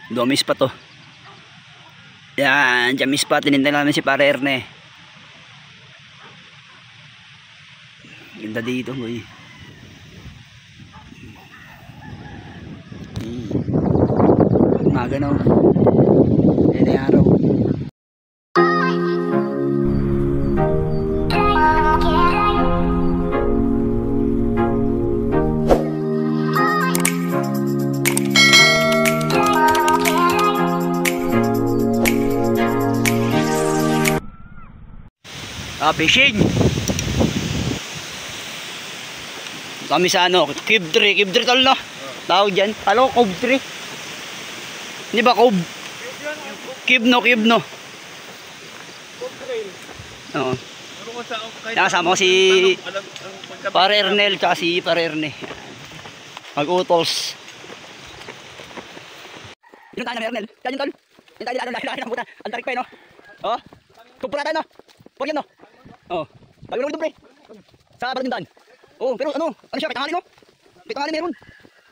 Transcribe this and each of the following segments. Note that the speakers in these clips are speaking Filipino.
Domis pa to. Yan, jamis pa. Tinintay namin si Pare Erne. Ganda dito, boy. Umaga na. Yan ay araw. Fishing kami sa ano, cube 3 tol, no? Tawag dyan, halo, cube 3 hindi ba cube? Cube no oo. Nakasama ko si Pare Ernel tsaka si Pare Erne mag-utols. Yun tayo na Ernel, yan yun tol, yun tayo laki ng puta, ang tarik pa yun, no? Oo, kumpura tayo, no? Pagyan, no? Oo, tayo lang ito pre sa Barandindan. Oo, pero ano siya, pitangali, no? Pitangali meron,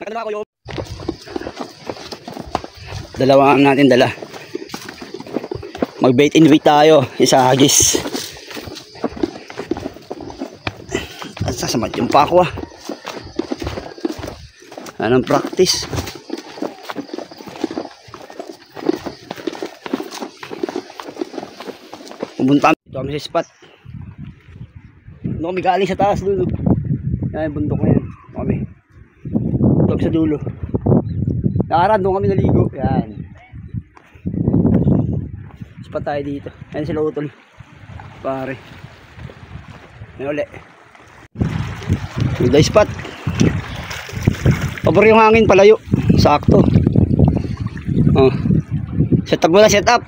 nakadala ako yun. Dalawa ang natin dala, mag bait and wait tayo, isa hagis. Sasamat yung pa ako, anong practice. Pumunta kami sa spot. Doon kami galing sa taas dulo. Yan, bundok na yan. Kami. Doon sa dulo. Nakaran, doon kami naligo. Yan. Spot tayo dito. Yan sila utol. Pare. Yan uli. Yung spot. Pabor yung hangin, palayo. Sakto. Oh. Set up mo na, set up.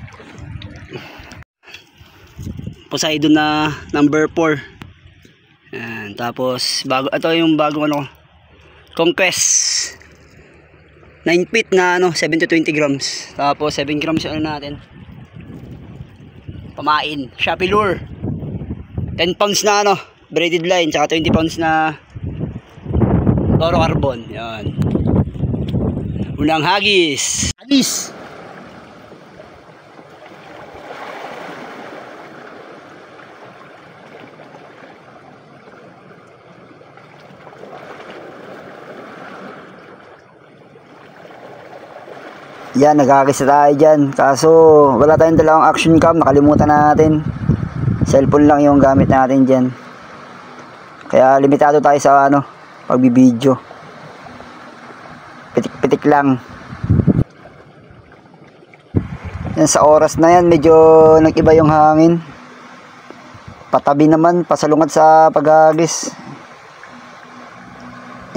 Poseidon na number 4. Yan, tapos bago ito yung bagong ano, Conquest 9 feet na ano, 7 to 20 grams. Tapos 7 grams yung ano natin, pamain, Shopee lure. 10 pounds na ano, braided line, tsaka 20 pounds na fluorocarbon. Yan. Unang hagis. Yan, nagkakis na tayo dyan. Kaso wala tayong dalawang action cam, nakalimutan natin. Cellphone lang yung gamit natin dyan. Kaya limitado tayo sa ano, pagbibideo. Pitik-pitik lang. Yan, sa oras na yan medyo nag-iba yung hangin. Patabi naman, pasalungad sa paghagis.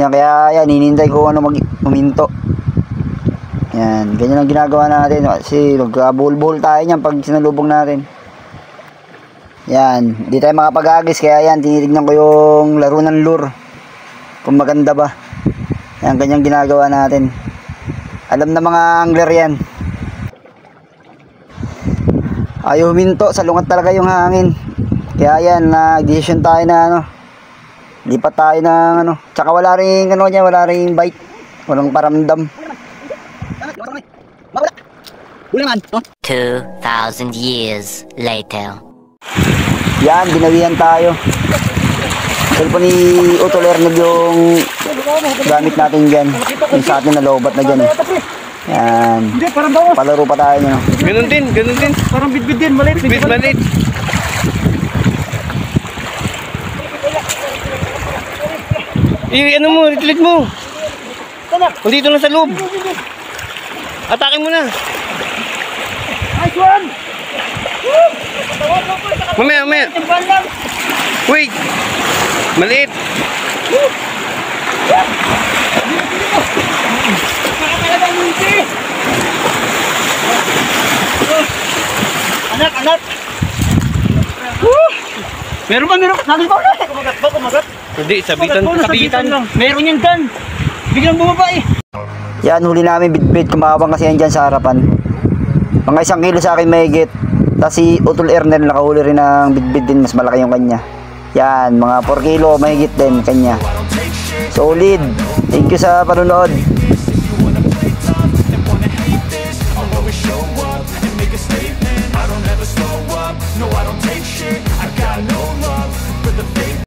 Yan, kaya yan, hinintay ko ano huminto. Yan, ganyan ang ginagawa natin kasi magbuhol-buhol tayo niyan pag sinalubong natin. Yan, di tayo makapag-agis kaya yan, tinitignan ko yung laro ng lure kung maganda ba. Yan, ganyan ginagawa natin. Alam na mga angler yan. Ayaw huminto, salungat talaga yung hangin. Kaya yan, nag-decision tayo na ano, lipat tayo ng ano. Tsaka wala ring ano niya, wala ring bite, walang paramdam. 2,000 years later. Yan, binawihan tayo. Cellphone ni Utol Ernel yung gamit natin dyan. Yung sa atin na lobat na dyan eh. Yan. Palaro pa tayo nyo. Ganun din. Parang bidbid din, maliit. Bit. Ano mo, retreat mo. Kung dito lang sa loob. Atake mo na. Nice one! Mamaya. Wait. Maliit. Anak! Meron ba? Nagin ba ulit? Kumagat? Hindi, sabitan lang. Meron yan dyan. Biglang bumaba eh. Yan, huli namin bitbit. Kumabang kasi yan dyan sa harapan. Mga 1 kilo sa akin mahigit. Tapos si Utol Ernel nakahuli rin ng bitbit din. Mas malaki yung kanya. Yan, mga 4 kilo mahigit din kanya. Solid. Thank you sa panonood.